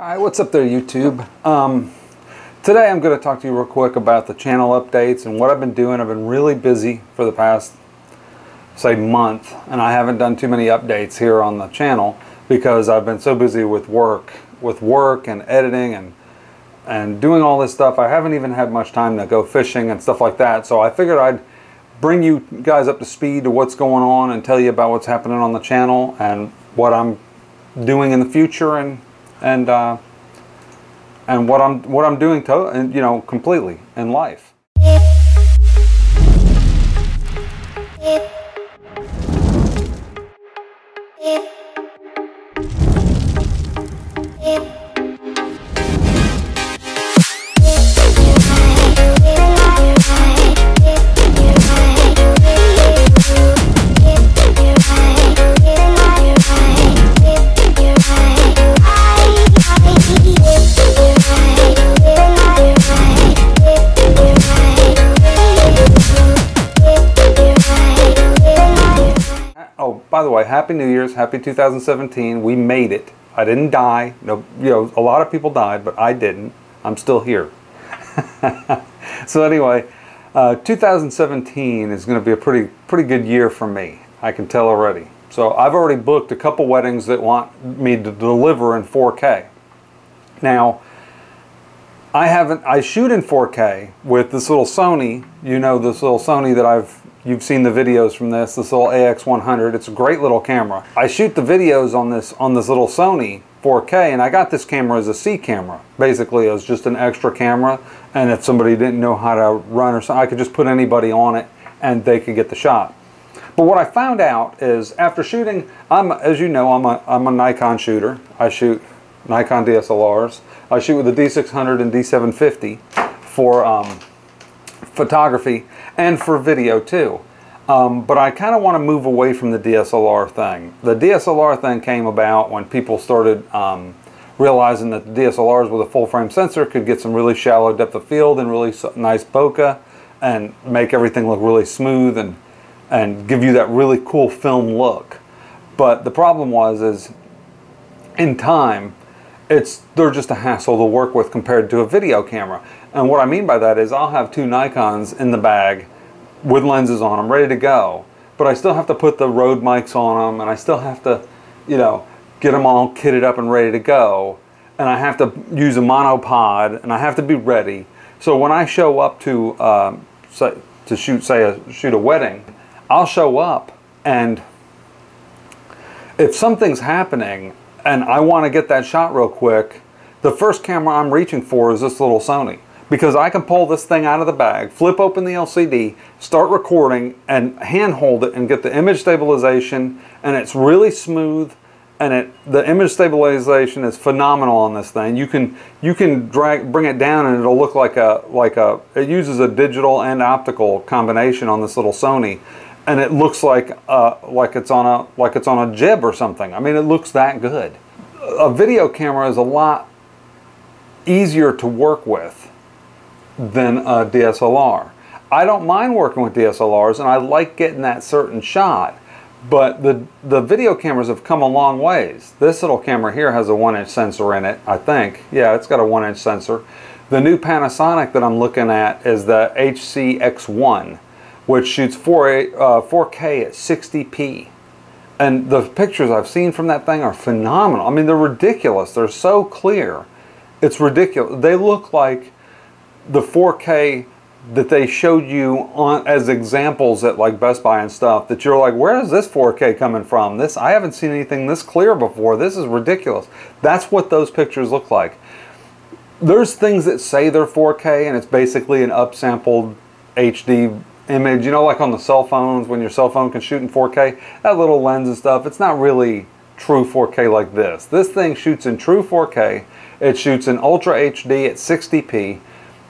Alright, what's up there, YouTube? Today I'm going to talk to you real quick about the channel updates and what I've been doing. I've been really busy for the past, say, month, and I haven't done too many updates here on the channel because I've been so busy with work and editing and doing all this stuff. I haven't even had much time to go fishing and stuff like that, so I figured I'd bring you guys up to speed to what's going on and tell you about what's happening on the channel and what I'm doing in the future and what I'm doing completely in life. Oh, by the way, Happy New Year's, Happy 2017. We made it. I didn't die. No, a lot of people died, but I didn't. I'm still here. So anyway, 2017 is going to be a pretty good year for me. I can tell already. So I've already booked a couple weddings that want me to deliver in 4K. Now, I shoot in 4K with this little Sony. This little Sony that you've seen the videos from this little AX100. It's a great little camera. I shoot the videos on this little Sony 4K, and I got this camera as a C camera. Basically, it was just an extra camera, and if somebody didn't know how to run or something, I could just put anybody on it and they could get the shot. But what I found out is after shooting, as you know, I'm a Nikon shooter. I shoot Nikon DSLRs. I shoot with the D600 and D750 for photography and for video too. But I kind of want to move away from the DSLR thing. The DSLR thing came about when people started realizing that the DSLRs with a full frame sensor could get some really shallow depth of field and really nice bokeh and make everything look really smooth and give you that really cool film look. But the problem is in time, they're just a hassle to work with compared to a video camera. And what I mean by that is I'll have two Nikons in the bag with lenses on them ready to go, but I still have to put the Rode mics on them, and I still have to, get them all kitted up and ready to go, and I have to use a monopod, and I have to be ready. So when I show up to shoot a wedding, I'll show up, and if something's happening and I want to get that shot real quick, the first camera I'm reaching for is this little Sony, because I can pull this thing out of the bag, flip open the LCD, start recording, and handhold it and get the image stabilization, and it's really smooth, and the image stabilization is phenomenal on this thing. You can bring it down and it'll look it uses a digital and optical combination on this little Sony, and it looks like it's on a jib or something. I mean, it looks that good. A video camera is a lot easier to work with than a DSLR. I don't mind working with DSLRs, and I like getting that certain shot, but the video cameras have come a long ways. This little camera here has a 1-inch sensor in it, I think. Yeah, it's got a 1-inch sensor. The new Panasonic that I'm looking at is the Hcx1, which shoots 4K at 60p. And the pictures I've seen from that thing are phenomenal. I mean, they're ridiculous. They're so clear. It's ridiculous. They look like the 4K that they showed you as examples at like Best Buy and stuff, that you're like, where is this 4K coming from? I haven't seen anything this clear before. This is ridiculous. That's what those pictures look like. There's things that say they're 4K and it's basically an upsampled HD image, like on the cell phones, when your cell phone can shoot in 4K, that little lens and stuff, it's not really true 4K like this. This thing shoots in true 4K. It shoots in Ultra HD at 60p.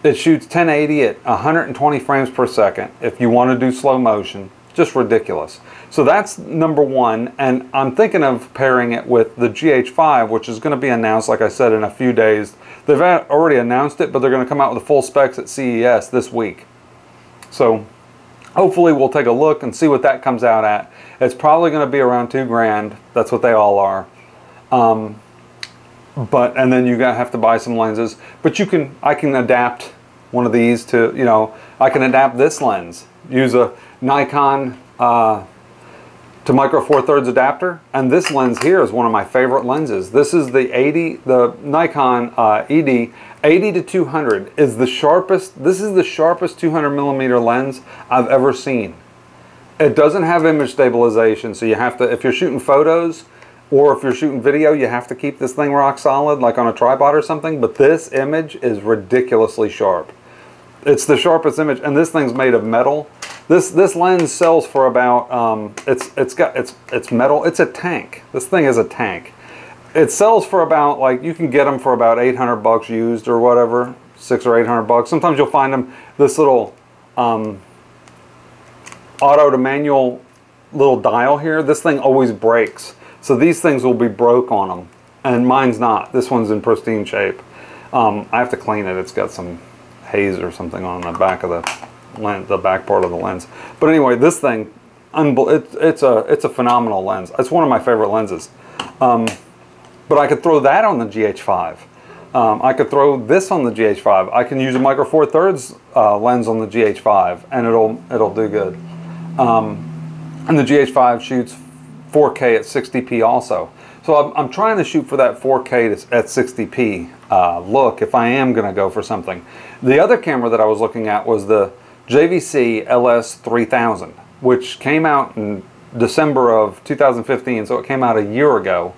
It shoots 1080 at 120 frames per second if you want to do slow motion. Just ridiculous. So that's number one, and I'm thinking of pairing it with the GH5, which is going to be announced, like I said, in a few days. They've already announced it, but they're going to come out with the full specs at CES this week. So hopefully we'll take a look and see what that comes out at. It's probably going to be around $2 grand. That's what they all are. but, and then you have to buy some lenses, but I can adapt one of these to, you know, I can adapt this lens, use a Nikon to micro four thirds adapter, and this lens here is one of my favorite lenses. This is the Nikon Edy 80 to 200 is the sharpest. This is the sharpest 200 millimeter lens I've ever seen. It doesn't have image stabilization, so you have to, if you're shooting photos or if you're shooting video, you have to keep this thing rock solid, like on a tripod or something. But this image is ridiculously sharp. It's the sharpest image, and this thing's made of metal. This lens sells for about it's metal. It's a tank. This thing is a tank. It sells for about, like, you can get them for about 800 bucks used or whatever, 600 or 800 bucks. Sometimes you'll find them this little auto to manual little dial here. This thing always breaks, so these things will be broke on them, and mine's not. This one's in pristine shape. I have to clean it. It's got some haze or something on the back of the lens, the back part of the lens. But anyway, this thing, it's a phenomenal lens. It's one of my favorite lenses. But I could throw that on the GH5. I could throw this on the GH5. I can use a micro four thirds lens on the GH5, and it'll do good. And the GH5 shoots 4K at 60p also. So I'm trying to shoot for that 4K at 60p look if I am going to go for something. The other camera that I was looking at was the JVC LS300, which came out in December of 2015, so it came out a year ago.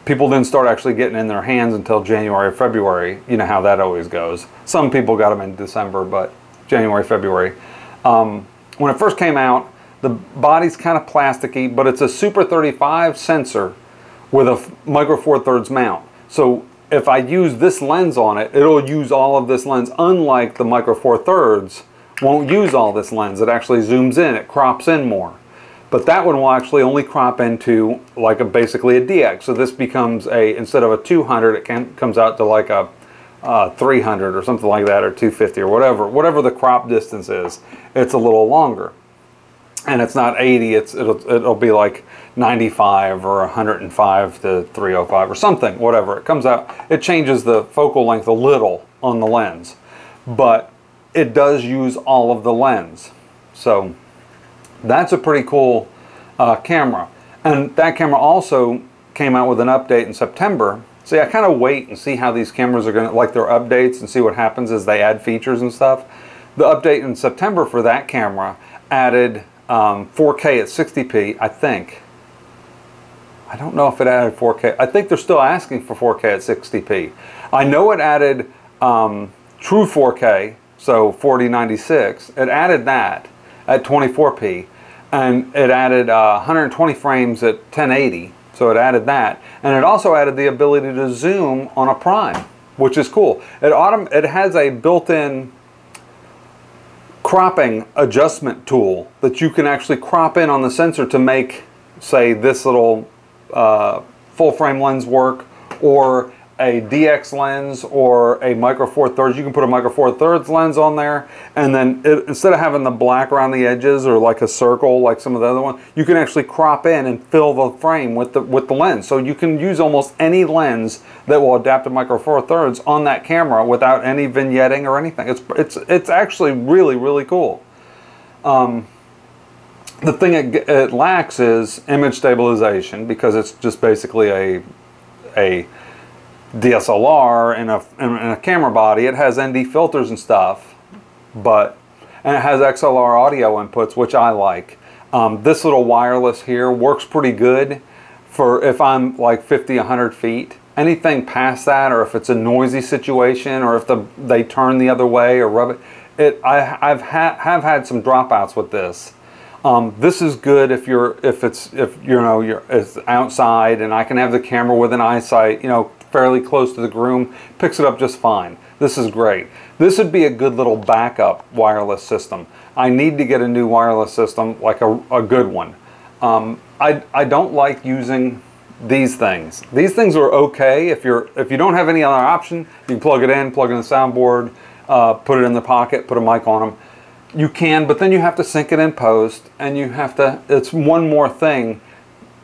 People didn't start actually getting in their hands until January or February. You know how that always goes. Some people got them in December, but January, February. When it first came out, the body's kind of plasticky, but it's a Super 35 sensor with a micro four thirds mount. So if I use this lens on it, it'll use all of this lens, unlike the micro four thirds won't use all this lens. It actually zooms in, it crops in more. But that one will actually only crop into like basically a DX. So this becomes instead of a 200, it comes out to like a 300 or something like that, or 250 or whatever the crop distance is. It's a little longer, and it's not 80. It'll be like 95 or 105 to 305 or something. Whatever it comes out, it changes the focal length a little on the lens, but it does use all of the lens. So that's a pretty cool camera. And that camera also came out with an update in September. See, I kind of wait and see how these cameras are going to, like their updates, and see what happens as they add features and stuff. The update in September for that camera added 4K at 60p, I think. I don't know if it added 4K. I think they're still asking for 4K at 60p. I know it added true 4K, so 4096. It added that at 24p, and it added 120 frames at 1080, so it added that, and it also added the ability to zoom on a prime, which is cool. It has a built-in cropping adjustment tool that you can actually crop in on the sensor to make, say, this little full frame lens work, or a DX lens, or a micro four thirds. You can put a micro four thirds lens on there, and then instead of having the black around the edges or like a circle like some of the other ones, you can actually crop in and fill the frame with the lens. So you can use almost any lens that will adapt to micro four thirds on that camera without any vignetting or anything. It's actually really, really cool. The thing it lacks is image stabilization, because it's just basically a DSLR in a camera body. It has ND filters and stuff, and it has XLR audio inputs, which I like. This little wireless here works pretty good for if I'm like 50, 100 feet. Anything past that, or if it's a noisy situation, or if they turn the other way or rub it, I've had some dropouts with this. This is good if it's outside, and I can have the camera within eyesight, fairly close to the groom, picks it up just fine. This is great. This would be a good little backup wireless system. I need to get a new wireless system, like a good one. I don't like using these things. These things are okay if you don't have any other option. You can plug it in the soundboard, put it in the pocket, put a mic on them. You can, but then you have to sync it in post, and it's one more thing,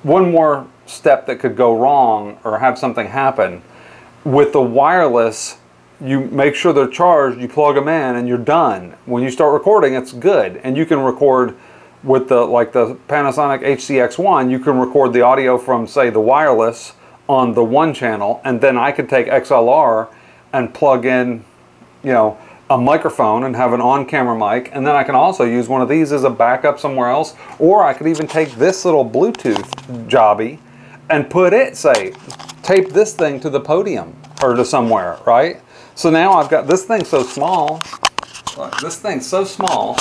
one more step that could go wrong or have something happen. With the wireless, you make sure they're charged, you plug them in, and you're done. When you start recording, it's good. And you can record with the Panasonic Hcx1, you can record the audio from, say, the wireless on the one channel, and then I could take XLR and plug in, you know, a microphone and have an on-camera mic, and then I can also use one of these as a backup somewhere else, or I could even take this little Bluetooth jobby and put it, say, tape this thing to the podium or to somewhere, right? So now I've got this thing so small, look, this thing's so small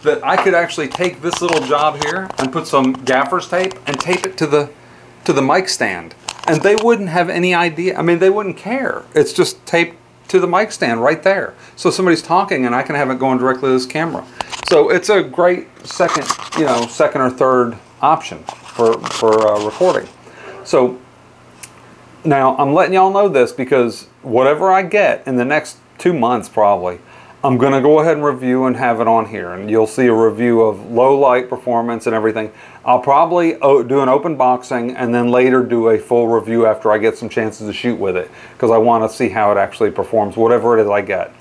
that I could actually take this little job here and put some gaffer's tape and tape it to the mic stand. And they wouldn't have any idea. I mean, they wouldn't care. It's just taped to the mic stand right there. So somebody's talking and I can have it going directly to this camera. So it's a great second or third option for recording. So now I'm letting y'all know this because whatever I get in the next 2 months probably, I'm going to go ahead and review and have it on here, and you'll see a review of low light performance and everything. I'll probably do an open boxing and then later do a full review after I get some chances to shoot with it, because I want to see how it actually performs, whatever it is I get.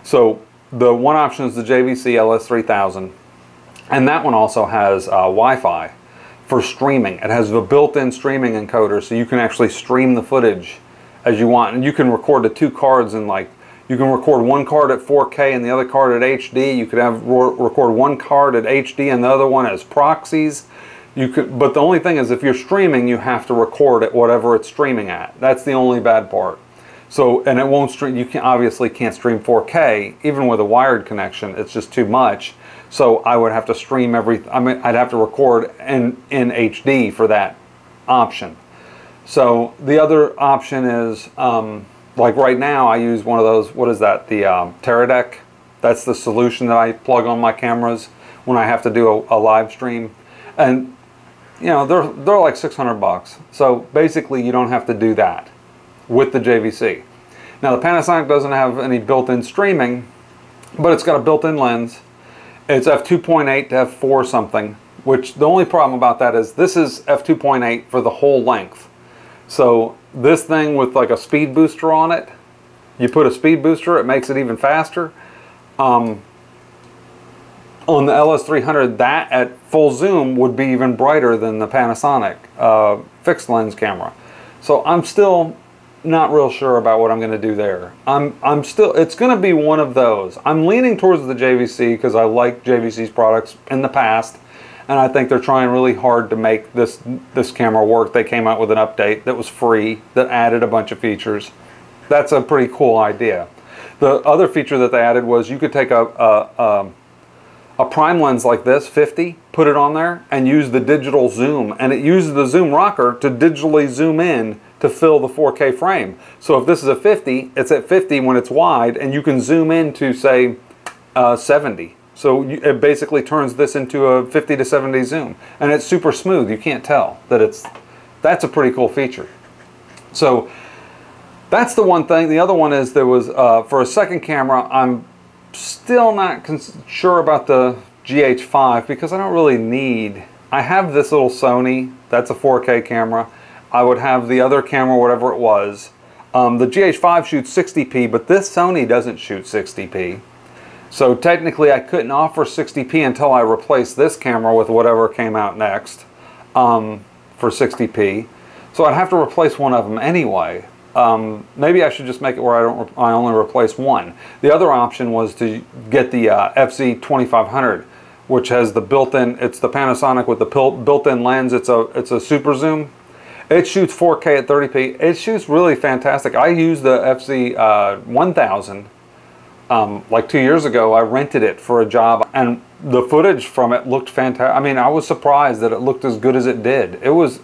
So the one option is the JVC LS300, and that one also has Wi-Fi for streaming. It has a built-in streaming encoder, so you can actually stream the footage as you want, and you can record the two cards in, like, you can record one card at 4K and the other card at HD. You could record one card at HD and the other one as proxies. But the only thing is, if you're streaming, you have to record at whatever it's streaming at. That's the only bad part. So, and it won't stream. You obviously can't stream 4K even with a wired connection. It's just too much. So I would have to stream I'd have to record in HD for that option. So the other option is, like right now, I use one of those, what is that, the Teradek. That's the solution that I plug on my cameras when I have to do a live stream. And, you know, they're like 600 bucks. So basically, you don't have to do that with the JVC. Now, the Panasonic doesn't have any built-in streaming, but it's got a built-in lens. It's f2.8 to f4 something, which the only problem about that is this is f2.8 for the whole length. So this thing with like a speed booster on it, you put a speed booster, it makes it even faster. On the LS300, that at full zoom would be even brighter than the Panasonic fixed lens camera. So I'm still not real sure about what I'm going to do there. It's going to be one of those. I'm leaning towards the JVC because I like JVC's products in the past. And I think they're trying really hard to make this camera work. They came out with an update that was free, that added a bunch of features. That's a pretty cool idea. The other feature that they added was you could take a prime lens like this, 50, put it on there, and use the digital zoom. And it uses the zoom rocker to digitally zoom in to fill the 4K frame. So if this is a 50, it's at 50 when it's wide, and you can zoom in to, say, 70. So it basically turns this into a 50 to 70 zoom, and it's super smooth. You can't tell that that's a pretty cool feature. So that's the one thing. The other one is there was, for a second camera, I'm still not sure about the GH5 because I don't really need, I have this little Sony, that's a 4K camera. I would have the other camera, whatever it was. The GH5 shoots 60p, but this Sony doesn't shoot 60p. So technically I couldn't offer 60p until I replaced this camera with whatever came out next for 60p. So I'd have to replace one of them anyway. Maybe I should just make it where I only replace one. The other option was to get the FZ2500, which has the built-in, it's the Panasonic with the built-in lens. It's a super zoom. It shoots 4K at 30p. It shoots really fantastic. I used the FZ1000 like 2 years ago. I rented it for a job, and the footage from it looked fantastic. I mean, I was surprised that it looked as good as it did. It was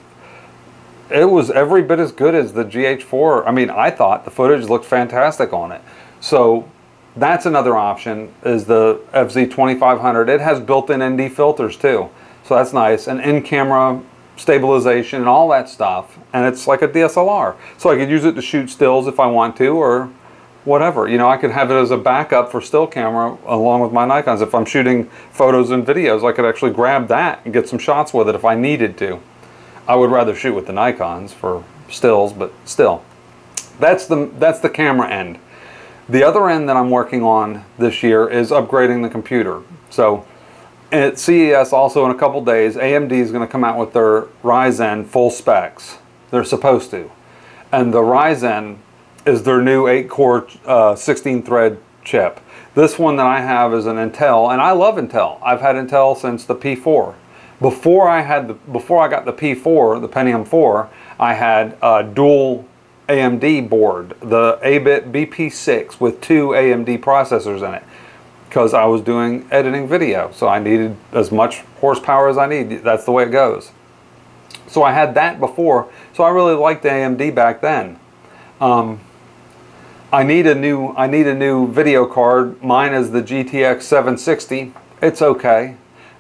every bit as good as the GH4. I mean, I thought the footage looked fantastic on it. So that's another option, is the FZ2500. It has built-in ND filters too, so that's nice, and in-camera stabilization and all that stuff, and it's like a DSLR. So I could use it to shoot stills if I want to, or whatever. You know, I could have it as a backup for still camera along with my Nikons. If I'm shooting photos and videos, I could actually grab that and get some shots with it if I needed to. I would rather shoot with the Nikons for stills, but still. That's the camera end. The other end that I'm working on this year is upgrading the computer. So at CES also in a couple days, AMD is going to come out with their Ryzen full specs. They're supposed to. And the Ryzen is their new 8-core 16-thread chip. This one that I have is an Intel, and I love Intel. I've had Intel since the P4. Before I got the P4, the Pentium 4, I had a dual AMD board, the 8-bit BP6 with 2 AMD processors in it, because I was doing editing video, so I needed as much horsepower as I need. That's the way it goes. So I had that before, so I really liked the AMD back then. I need a new video card. Mine is the GTX 760. It's okay,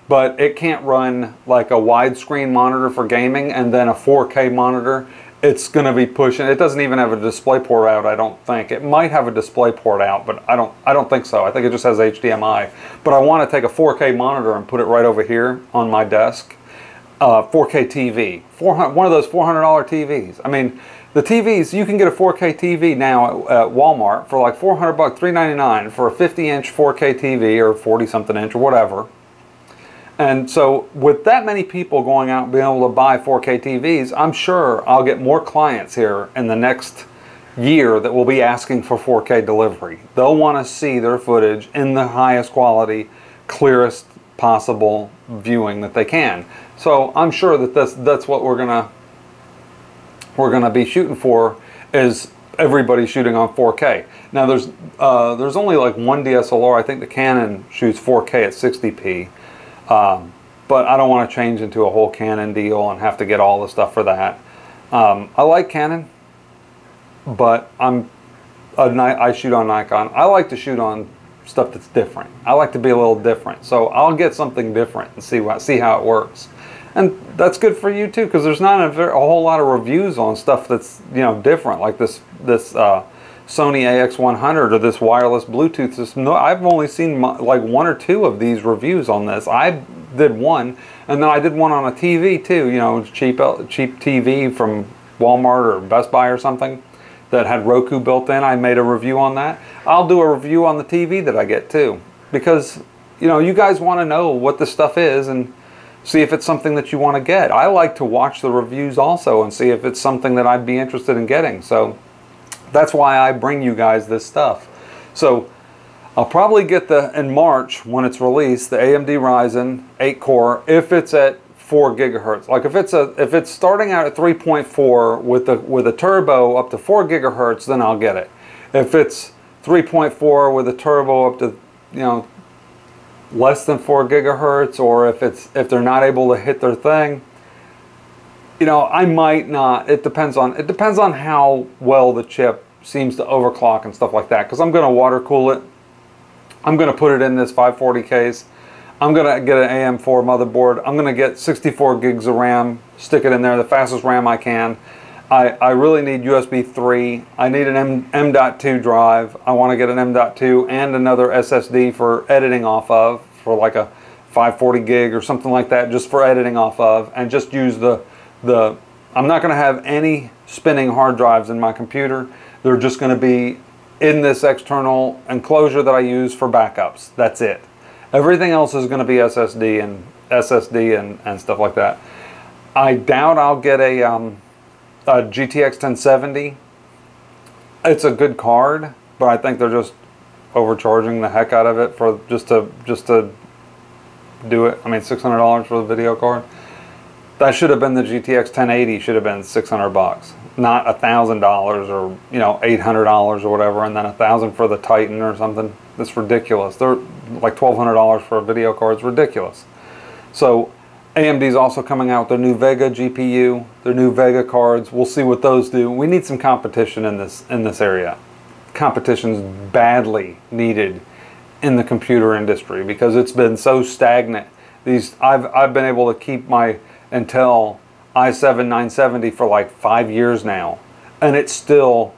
but it can't run like a widescreen monitor for gaming and then a 4K monitor. It's going to be pushing. It doesn't even have a display port out, I don't think. It might have a display port out, but I don't think so. I think it just has HDMI. But I want to take a 4K monitor and put it right over here on my desk. 4K TV, one of those $400 TVs. I mean, the TVs, you can get a 4K TV now at Walmart for like $400, $399 for a 50-inch 4K TV or 40-something inch or whatever. And so with that many people going out and being able to buy 4K TVs, I'm sure I'll get more clients here in the next year that will be asking for 4K delivery. They'll want to see their footage in the highest quality, clearest possible viewing that they can. So I'm sure that that's what we're gonna be shooting for, is everybody shooting on 4K. Now there's only like one DSLR. I think the Canon shoots 4K at 60p, but I don't want to change into a whole Canon deal and have to get all the stuff for that. I like Canon, but I shoot on Nikon. I like to shoot on stuff that's different. I like to be a little different, so I'll get something different and see how it works. And that's good for you too, because there's not a whole lot of reviews on stuff that's, you know, different, like this Sony AX100 or this wireless Bluetooth system. No, I've only seen like 1 or 2 of these reviews on this. I did one, and then I did one on a TV too, you know, cheap TV from Walmart or Best Buy or something that had Roku built in. I made a review on that. I'll do a review on the TV that I get too, because, you know, you guys want to know what this stuff is and see if it's something that you want to get. I like to watch the reviews also and see if it's something that I'd be interested in getting. So that's why I bring you guys this stuff. So I'll probably get in March when it's released, the AMD Ryzen 8-core, if it's at 4 gigahertz. Like if it's starting out at 3.4 with a turbo up to 4 gigahertz, then I'll get it. If it's 3.4 with a turbo up to, you know, less than 4 gigahertz, or if they're not able to hit their thing, you know, I might not. It depends on how well the chip seems to overclock and stuff like that, because I'm going to water cool it. I'm going to put it in this 540 case. I'm going to get an AM4 motherboard. I'm going to get 64 gigs of RAM, stick it in there, the fastest RAM I can. I really need USB 3. I need an M.2 drive. I want to get an M.2 and another SSD for editing off of, for like a 540 gig or something like that, just for editing off of, and just use I'm not going to have any spinning hard drives in my computer. They're just going to be in this external enclosure that I use for backups. That's it. Everything else is going to be SSD and stuff like that. I doubt I'll get a GTX 1070. It's a good card, but I think they're just overcharging the heck out of it for just to do it. I mean, $600 for the video card. That should have been the GTX 1080. Should have been $600, not $1,000 or, you know, $800 or whatever, and then $1,000 for the Titan or something. That's ridiculous. They're like $1,200 for a video card. It's ridiculous. So AMD's also coming out with their new Vega GPU, their new Vega cards. We'll see what those do. We need some competition in this area. Competition's badly needed in the computer industry because it's been so stagnant. I've been able to keep my Intel i7-970 for like 5 years now, and it's still,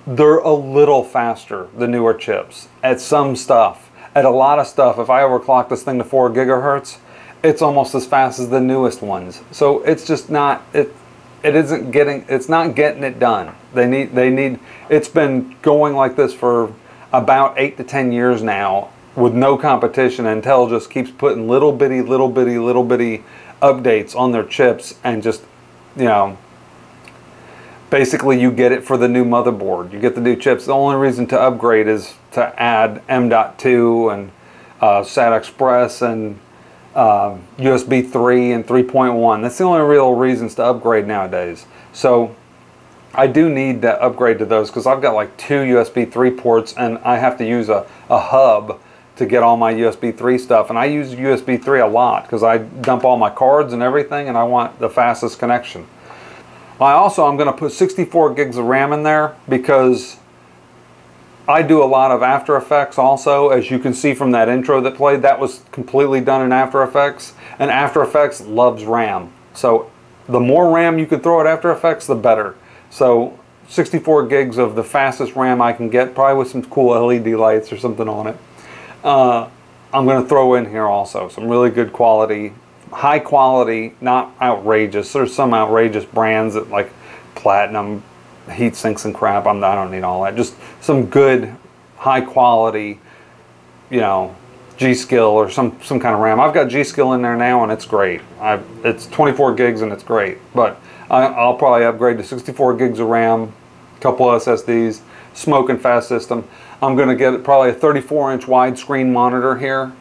they're a little faster, the newer chips, at some stuff. At a lot of stuff, if I overclock this thing to 4 gigahertz, it's almost as fast as the newest ones. So it's just not, it's not getting it done. They need, it's been going like this for about 8 to 10 years now with no competition. Intel just keeps putting little bitty updates on their chips, and just, you know, basically you get it for the new motherboard. You get the new chips. The only reason to upgrade is to add M.2 and SATA Express and USB 3 and 3.1. That's the only real reasons to upgrade nowadays. So I do need to upgrade to those because I've got like 2 USB 3 ports, and I have to use a hub to get all my USB 3 stuff. And I use USB 3 a lot because I dump all my cards and everything, and I want the fastest connection. I'm going to put 64 gigs of RAM in there because I do a lot of After Effects also. As you can see from that intro that played, that was completely done in After Effects, and After Effects loves RAM. So the more RAM you can throw at After Effects, the better. So 64 gigs of the fastest RAM I can get, probably with some cool LED lights or something on it. I'm going to throw in here also some really good quality, high quality, not outrageous. There's some outrageous brands that like Platinum heat sinks and crap. I don't need all that. Just some good high quality, you know, G-Skill or some kind of RAM. I've got G-Skill in there now, and it's great. It's 24 gigs and it's great. But I'll probably upgrade to 64 gigs of RAM, a couple SSDs, smoking fast system. I'm going to get probably a 34-inch widescreen monitor here,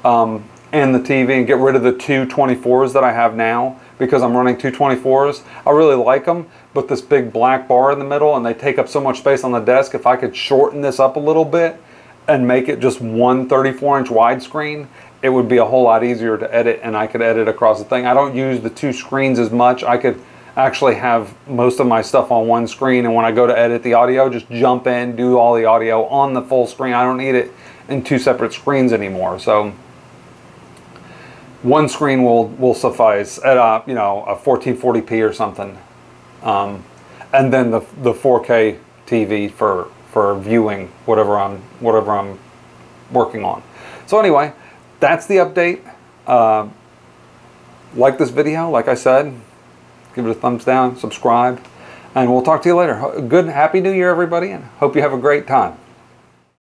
and the TV, and get rid of the 2 24s that I have now, because I'm running 2 24s. I really like them, but this big black bar in the middle, and they take up so much space on the desk. If I could shorten this up a little bit and make it just one 34-inch widescreen, it would be a whole lot easier to edit, and I could edit across the thing. I don't use the 2 screens as much. I could actually have most of my stuff on one screen, and when I go to edit the audio, just jump in, do all the audio on the full screen. I don't need it in 2 separate screens anymore. So one screen will suffice at a, you know, a 1440p or something, and then the 4K TV for viewing whatever I'm working on. So anyway, that's the update. Like this video, like I said, give it a thumbs down, subscribe, and we'll talk to you later. Good, happy New Year, everybody, and hope you have a great time.